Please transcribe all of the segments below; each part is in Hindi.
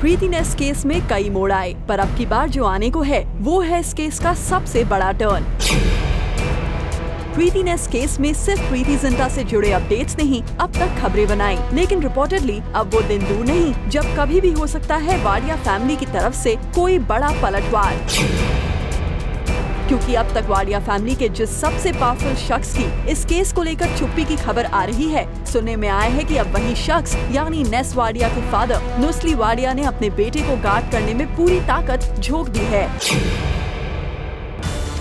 प्रीति ने इस केस में कई मोड़ आए, पर अब की बार जो आने को है वो है इस केस का सबसे बड़ा टर्न। प्रीति ने इस केस में सिर्फ प्रीति जिंटा से जुड़े अपडेट्स नहीं अब तक खबरें बनाई, लेकिन रिपोर्टेडली अब वो दिन दूर नहीं जब कभी भी हो सकता है वाडिया फैमिली की तरफ से कोई बड़ा पलटवार। क्योंकि अब तक वाडिया फैमिली के जिस सबसे पावरफुल शख्स की इस केस को लेकर चुप्पी की खबर आ रही है, सुनने में आया है कि अब वही शख्स यानी नेस वाडिया के फादर नुस्ली वाडिया ने अपने बेटे को गार्ड करने में पूरी ताकत झोंक दी है।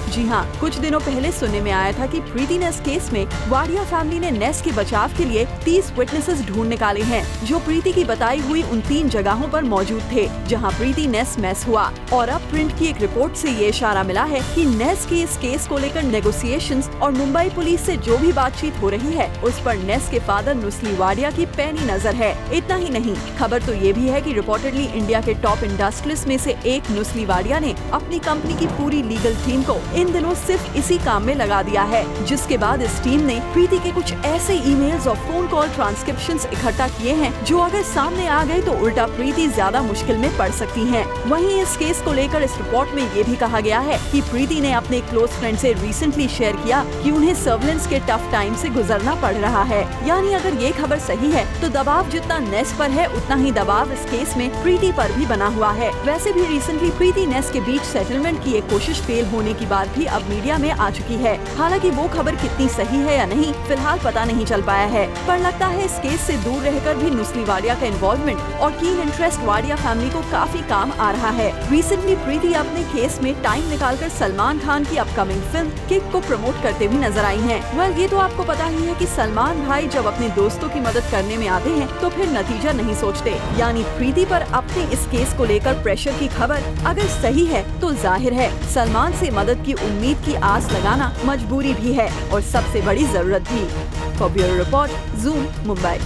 जी हाँ, कुछ दिनों पहले सुनने में आया था कि प्रीति ने इस केस में वाडिया फैमिली ने नेस के बचाव के लिए 30 विटनेसेस ढूंढ निकाले हैं, जो प्रीति की बताई हुई उन 3 जगहों पर मौजूद थे जहां प्रीति नेस मैस हुआ। और अब प्रिंट की एक रिपोर्ट से ये इशारा मिला है कि नेस की इस केस को लेकर नेगोशिएशंस और मुंबई पुलिस से जो भी बातचीत हो रही है उस पर नेस के फादर नुस्ली वाडिया की पैनी नजर है। इतना ही नहीं, खबर तो ये भी है कि रिपोर्टेडली इंडिया के टॉप इंडस्ट्रियलिस्ट में से एक नुस्ली वाडिया ने अपनी कंपनी की पूरी लीगल टीम को इन दिनों सिर्फ इसी काम में लगा दिया है, जिसके बाद इस टीम ने प्रीति के कुछ ऐसे ईमेल्स और फोन कॉल ट्रांसक्रिप्शंस इकट्ठा किए हैं जो अगर सामने आ गए तो उल्टा प्रीति ज्यादा मुश्किल में पड़ सकती हैं। वहीं इस केस को लेकर इस रिपोर्ट में ये भी कहा गया है कि प्रीति ने अपने क्लोज फ्रेंड से रिसेंटली शेयर किया कि उन्हें सर्विलेंस के टफ टाइम से गुजरना पड़ रहा है। यानी अगर ये खबर सही है तो दबाव जितना नेस पर है उतना ही दबाव इस केस में प्रीति पर भी बना हुआ है। वैसे भी रिसेंटली प्रीति नेस के बीच सेटलमेंट की एक कोशिश फेल होने की बात भी अब मीडिया में आ चुकी है। हालांकि वो खबर कितनी सही है या नहीं फिलहाल पता नहीं चल पाया है, पर लगता है इस केस से दूर रहकर भी नुस्ली वाडिया का इन्वॉल्वमेंट और कीन इंटरेस्ट वाडिया फैमिली को काफी काम आ रहा है। रिसेंटली प्रीति अपने केस में टाइम निकालकर सलमान खान की अपकमिंग फिल्म किक को प्रमोट करते हुए नजर आई हैं। वेल, ये तो आपको पता ही है कि सलमान भाई जब अपने दोस्तों की मदद करने में आते हैं तो फिर नतीजा नहीं सोचते। यानी प्रीति पर अपने इस केस को लेकर प्रेशर की खबर अगर सही है तो जाहिर है सलमान से मदद की उम्मीद की आस लगाना मजबूरी भी है और सबसे बड़ी जरूरत भी। For bureau report, zoom, Mumbai.